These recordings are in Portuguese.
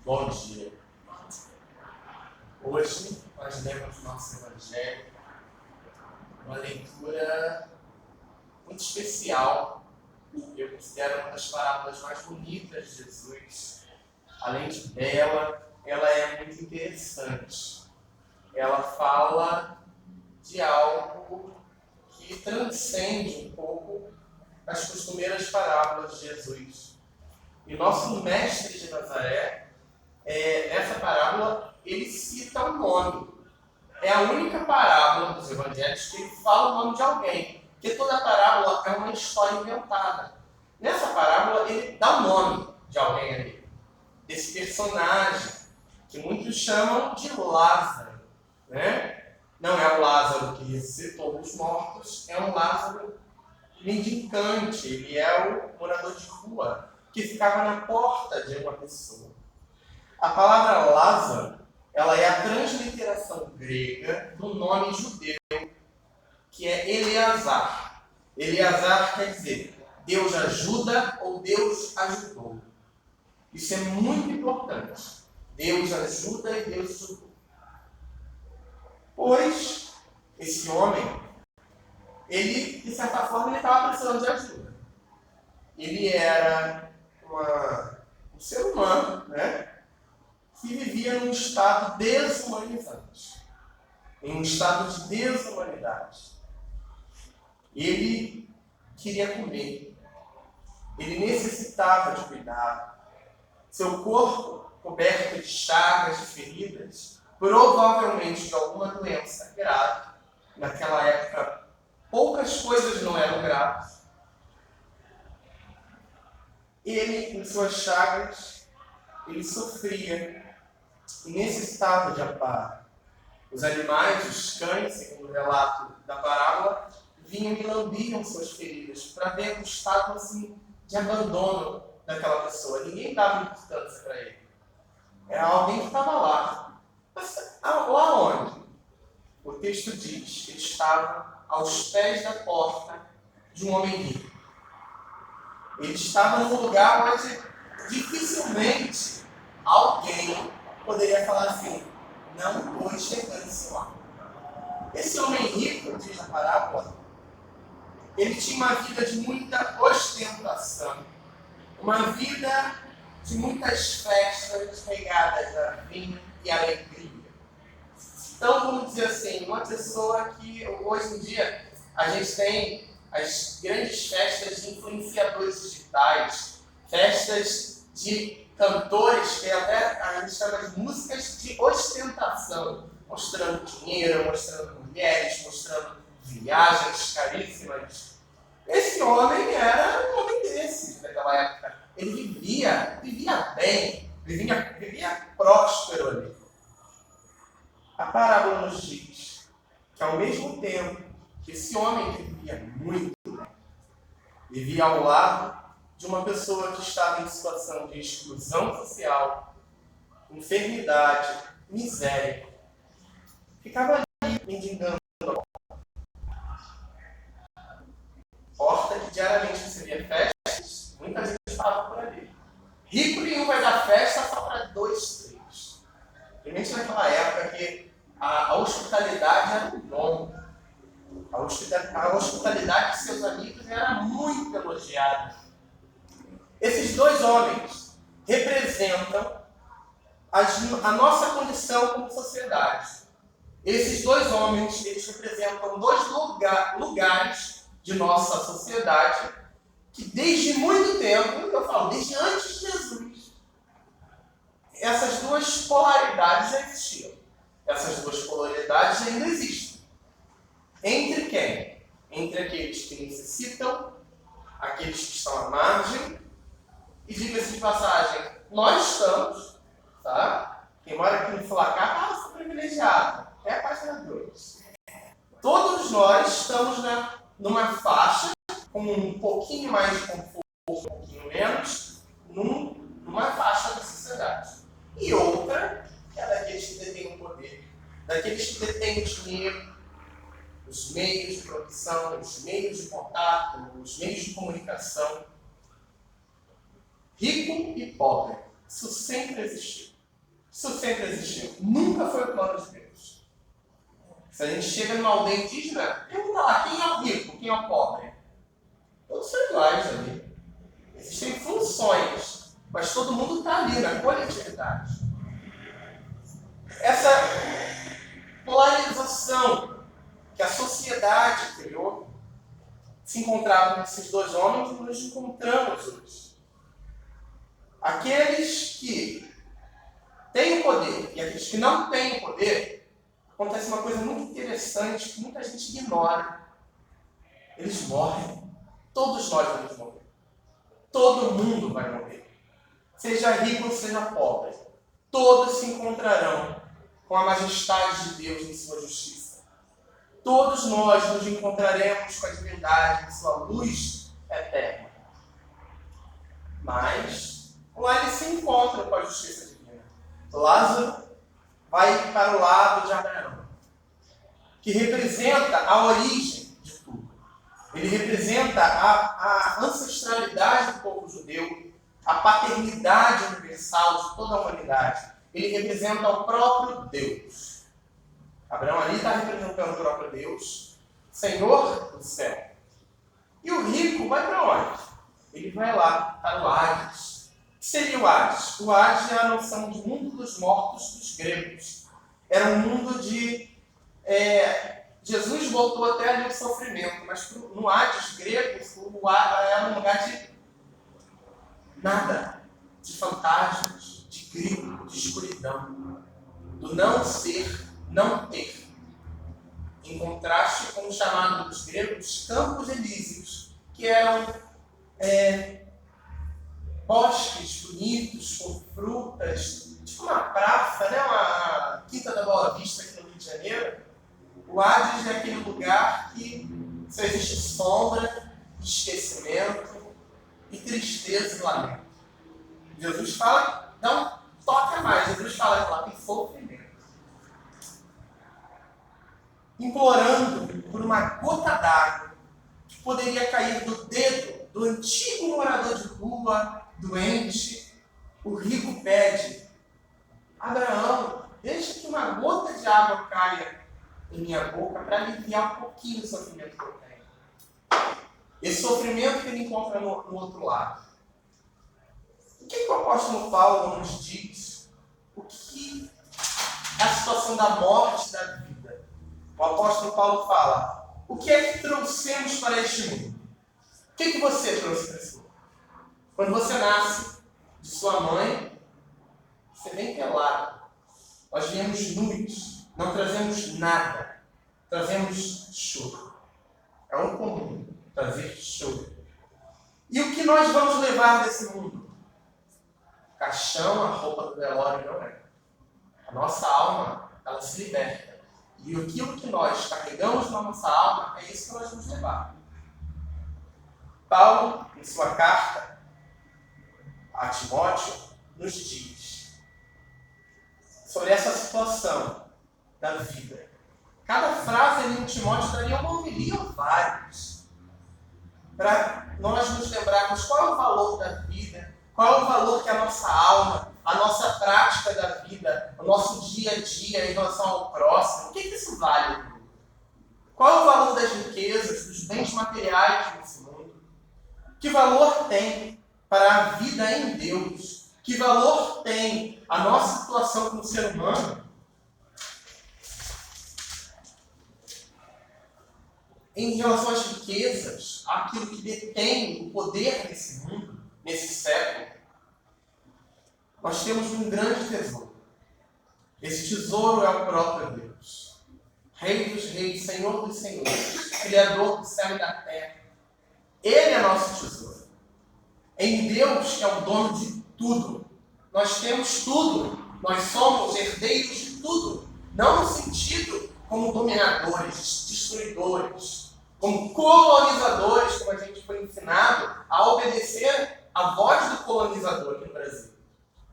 Bom dia. Hoje nós lemos nosso Evangelho, uma leitura muito especial. Eu considero uma das parábolas mais bonitas de Jesus. Além de bela, ela é muito interessante. Ela fala de algo que transcende um pouco as costumeiras parábolas de Jesus. E nosso mestre de Nazaré, nessa parábola, ele cita um nome. É a única parábola dos evangelhos que ele fala o nome de alguém. Porque toda parábola é uma história inventada. Nessa parábola, ele dá o nome de alguém ali. Desse personagem, que muitos chamam de Lázaro. Né? Não é o Lázaro que ressuscitou os mortos, é um Lázaro mendicante. Ele é o morador de rua, que ficava na porta de uma pessoa. A palavra Lázaro, ela é a transliteração grega do nome judeu, que é Eleazar. Eleazar quer dizer Deus ajuda ou Deus ajudou. Isso é muito importante. Deus ajuda e Deus ajudou. Pois, esse homem, ele, de certa forma, ele estava precisando de ajuda. Ele era um ser humano, né? Que vivia num estado desumanizante, em um estado de desumanidade. Ele queria comer, ele necessitava de cuidado. Seu corpo, coberto de chagas, de feridas, provavelmente de alguma doença grave. Naquela época, poucas coisas não eram graves. Ele, em suas chagas, ele sofria e necessitava de amparo. Os animais, os cães, segundo o relato da parábola, vinham e lambiam suas feridas para ver o estado assim, de abandono daquela pessoa. Ninguém dava importância para ele. Era alguém que estava lá. Mas lá onde? O texto diz que ele estava aos pés da porta de um homem rico. Ele estava num lugar onde dificilmente alguém poderia falar assim: não vou chegando esse homem. Esse homem rico, diz a parábola, ele tinha uma vida de muita ostentação, uma vida de muitas festas regadas a vinho e alegria. Então, vamos dizer assim, uma pessoa que hoje em dia a gente tem as grandes festas de influenciadores digitais, festas de cantores que até a gente chama de músicas de ostentação, mostrando dinheiro, mostrando mulheres, mostrando viagens caríssimas. Esse homem era um homem desses naquela época. Ele vivia bem, vivia próspero ali. A parábola nos diz que ao mesmo tempo que esse homem que vivia muito bem, vivia ao lado de uma pessoa que estava em situação de exclusão social, enfermidade, miséria, ficava ali mendigando a porta que diariamente recebia festas, muita gente estava por ali. Rico nenhum vai dar festa só para 2, 3. Principalmente naquela época que a hospitalidade era um dom. A hospitalidade de seus amigos era muito elogiada. Esses 2 homens representam a nossa condição como sociedade. Esses 2 homens, eles representam 2 lugares de nossa sociedade que desde muito tempo, eu falo, desde antes de Jesus, essas 2 polaridades já existiam. Essas 2 polaridades ainda existem. Entre quem? Entre aqueles que necessitam, aqueles que estão à margem. E diga-se de passagem, nós estamos, tá? Quem mora aqui no Flacar, sou privilegiado. É a página 2. Todos nós estamos numa faixa, com um pouquinho mais de conforto, um pouquinho menos, numa faixa da sociedade. E outra, que é daqueles que detêm o poder, daqueles que detêm o dinheiro, os meios de produção, os meios de contato, os meios de comunicação. Rico e pobre Isso sempre existiu. Isso sempre existiu. Nunca foi o plano de Deus. Se a gente chega numa aldeia indígena, pergunta lá, quem é o rico, quem é o pobre? Todos são iguais ali. Existem funções, mas todo mundo está ali na coletividade. Essa polarização que a sociedade criou, se encontravam esses dois homens e nos encontramos hoje. Aqueles que têm o poder e aqueles que não têm o poder, acontece uma coisa muito interessante que muita gente ignora. Eles morrem. Todos nós vamos morrer. Todo mundo vai morrer. Seja rico ou seja pobre. Todos se encontrarão com a majestade de Deus em sua justiça. Todos nós nos encontraremos com a divindade em sua luz eterna. Mas lá eles se encontram com a justiça divina. Lázaro vai para o lado de Abraão, que representa a origem de tudo. Ele representa a ancestralidade do povo judeu, a paternidade universal de toda a humanidade. Ele representa o próprio Deus. Abraão ali está representando o próprio Deus, Senhor do céu. E o rico vai para onde? Ele vai lá, para o Hades. O que seria o Hades? O Hades é a noção de mundo dos mortos dos gregos. Era um mundo de... Jesus voltou até ali o sofrimento, mas no Hades grego, o Hades era um lugar de nada, de fantasmas, de grito, de escuridão, do não ser, não ter. Em contraste com o chamado dos gregos campos elíseos, que eram bosques bonitos, com frutas, tipo uma praça, né? Uma Quinta da Boa Vista aqui no Rio de Janeiro. O Hades é aquele lugar que só existe sombra, esquecimento e tristeza e lamento. Jesus fala, não toca mais. Jesus fala que lá tem sofrimento. Implorando por uma gota d'água que poderia cair do dedo do antigo morador de rua, doente, o rico pede: Abraão, deixa que uma gota de água caia em minha boca para aliviar um pouquinho do sofrimento que eu tenho. Esse sofrimento que ele encontra no outro lado. O que o apóstolo Paulo nos diz? O que é a situação da morte da vida? O apóstolo Paulo fala: o que é que trouxemos para este mundo? O que você trouxe para esse mundo? Quando você nasce de sua mãe, você vem pelado. Nós viemos nus, não trazemos nada. Trazemos choro. É um comum trazer choro. E o que nós vamos levar desse mundo? O caixão, a roupa do velório não é. A nossa alma, ela se liberta. E aquilo que nós carregamos na nossa alma é isso que nós vamos levar. Paulo, em sua carta a Timóteo, nos diz sobre essa situação da vida. Cada frase ali em Timóteo daria uma homilia ou várias, para nós nos lembrarmos qual é o valor da vida, qual é o valor que a nossa alma, a nossa prática da vida, o nosso dia a dia em relação ao próximo, o que isso vale? Qual é o valor das riquezas, dos bens materiais nesse mundo? Que valor tem para a vida em Deus? Que valor tem a nossa situação como ser humano em relação às riquezas, aquilo que detém o poder nesse mundo, nesse século? Nós temos um grande tesouro. Esse tesouro é o próprio Deus. Rei dos reis, Senhor dos senhores, Criador do céu e da terra. Ele é nosso tesouro. Em Deus, que é o dono de tudo. Nós temos tudo. Nós somos herdeiros de tudo. Não no sentido como dominadores, destruidores, como colonizadores, como a gente foi ensinado a obedecer à voz do colonizador aqui no Brasil.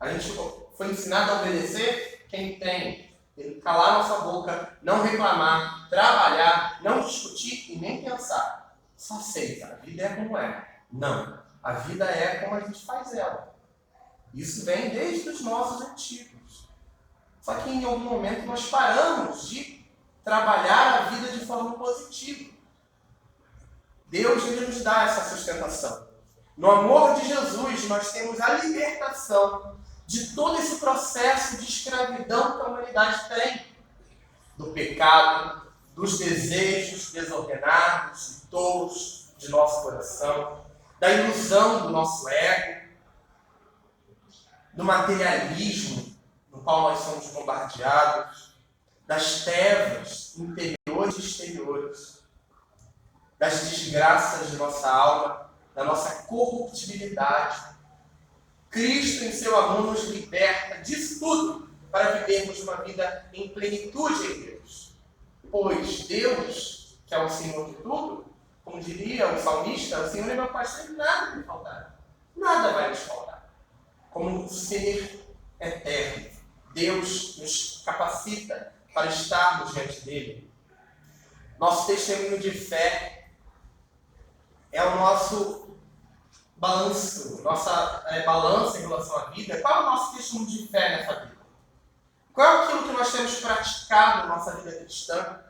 A gente foi ensinado a obedecer quem tem. Calar nossa boca, não reclamar, trabalhar, não discutir e nem pensar. Só aceita. A vida é como é. Não. A vida é como a gente faz ela. Isso vem desde os nossos antigos. Só que em algum momento nós paramos de trabalhar a vida de forma positiva. Deus ele nos dá essa sustentação. No amor de Jesus, nós temos a libertação de todo esse processo de escravidão que a humanidade tem. Do pecado, dos desejos desordenados e tolos de nosso coração, da ilusão do nosso ego, do materialismo no qual nós somos bombardeados, das trevas interiores e exteriores, das desgraças de nossa alma, da nossa corruptibilidade. Cristo, em seu amor, nos liberta disso tudo para vivermos uma vida em plenitude em Deus. Pois Deus, que é o Senhor de tudo, como diria o salmista, o Senhor é meu pastor e nada me faltará. Nada vai nos faltar. Como um ser eterno, Deus nos capacita para estarmos diante dele. Nosso testemunho de fé é o nosso balanço, nossa balança em relação à vida. Qual é o nosso testemunho de fé nessa vida? Qual é aquilo que nós temos praticado na nossa vida cristã?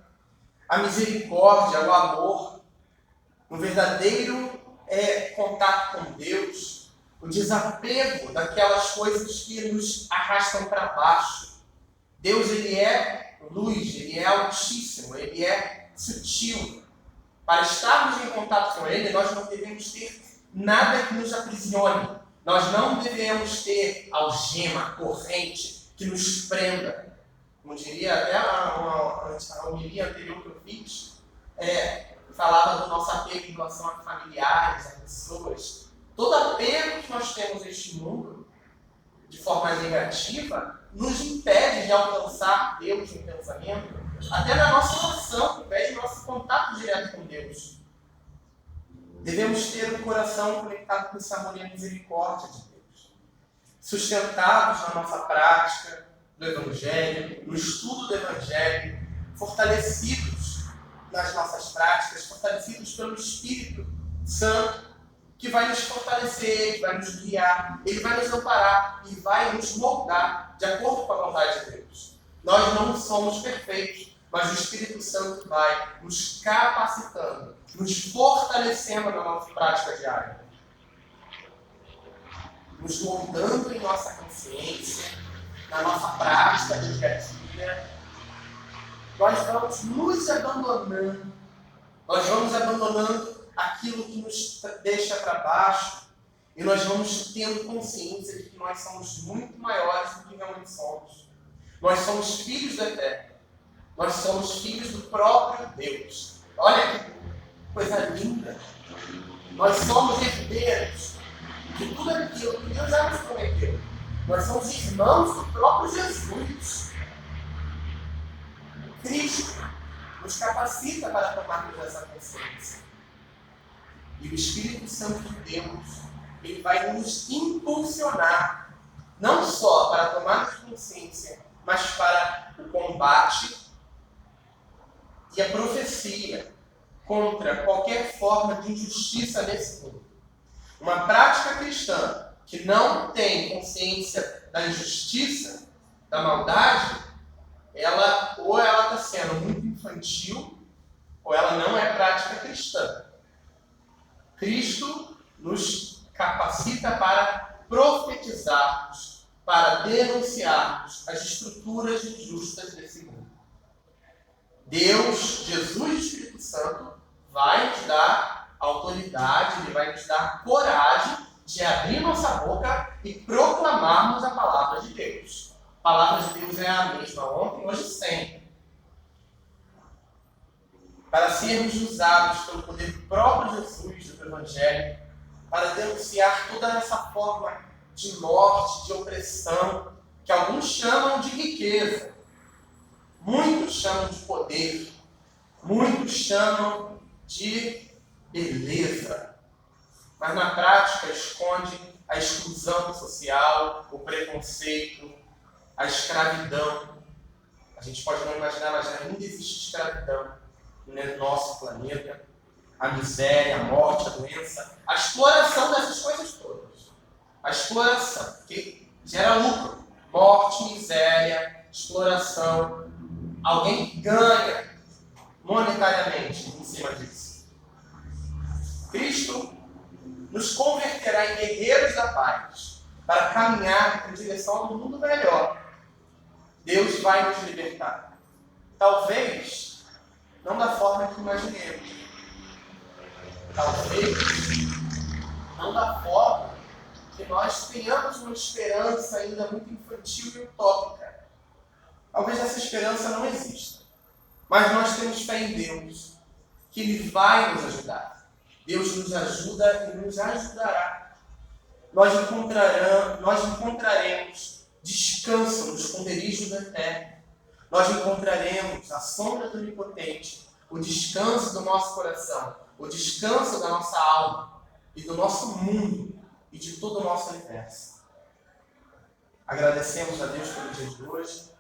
A misericórdia, o amor, um verdadeiro contato com Deus, o desapego daquelas coisas que nos arrastam para baixo. Deus ele é luz, ele é altíssimo, ele é sutil. Para estarmos em contato com ele, nós não devemos ter nada que nos aprisione. Nós não devemos ter algema, corrente, que nos prenda. Como diria até a homilia anterior que eu fiz, falava do nosso apego em relação a familiares, a pessoas. Todo apego que nós temos neste mundo, de forma negativa, nos impede de alcançar Deus no pensamento, até na nossa oração, impede o nosso contato direto com Deus. Devemos ter um coração conectado com esse amor e a misericórdia de Deus, sustentados na nossa prática do Evangelho, no estudo do Evangelho, fortalecidos nas nossas práticas, fortalecidos pelo Espírito Santo, que vai nos fortalecer, que vai nos guiar, ele vai nos amparar e vai nos moldar de acordo com a vontade de Deus. Nós não somos perfeitos, mas o Espírito Santo vai nos capacitando, nos fortalecendo na nossa prática diária, nos moldando em nossa consciência, na nossa prática de dia a dia. Nós vamos nos abandonando, aquilo que nos deixa para baixo, e nós vamos tendo consciência de que nós somos muito maiores do que realmente somos. Nós somos filhos do Eterno. Nós somos filhos do próprio Deus. Olha que coisa linda. Nós somos herdeiros de tudo aquilo que Deus já nos prometeu. Nós somos irmãos do próprio Jesus. Cristo nos capacita para tomarmos essa consciência. E o Espírito Santo de Deus, ele vai nos impulsionar, não só para tomarmos consciência, mas para o combate e a profecia contra qualquer forma de injustiça nesse mundo. Uma prática cristã que não tem consciência da injustiça, da maldade, ela está sendo muito infantil, ou ela não é prática cristã. Cristo nos capacita para profetizarmos, para denunciarmos as estruturas injustas desse mundo. Deus, Jesus e o Espírito Santo vai nos dar autoridade, ele vai nos dar coragem de abrir nossa boca e proclamarmos a palavra de Deus. A palavra de Deus é a mesma ontem, hoje e sempre. Para sermos usados pelo poder do próprio Jesus, do Evangelho, para denunciar toda essa forma de morte, de opressão, que alguns chamam de riqueza, muitos chamam de poder, muitos chamam de beleza, mas na prática esconde a exclusão social, o preconceito, a escravidão. A gente pode não imaginar, mas ainda existe escravidão no nosso planeta, a miséria, a morte, a doença, a exploração dessas coisas todas. A exploração, que gera lucro, morte, miséria, exploração. Alguém ganha monetariamente em cima disso. Cristo nos converterá em guerreiros da paz para caminhar em direção a um mundo melhor. Deus vai nos libertar. Talvez não da forma que imaginemos. Talvez não da forma que nós tenhamos uma esperança ainda muito infantil e utópica. Talvez essa esperança não exista. Mas nós temos fé em Deus, que Ele vai nos ajudar. Deus nos ajuda e nos ajudará. Nós encontraremos descanso no esconderijo do Eterno. Nós encontraremos a sombra do Onipotente, o descanso do nosso coração, o descanso da nossa alma e do nosso mundo e de todo o nosso universo. Agradecemos a Deus pelo dia de hoje.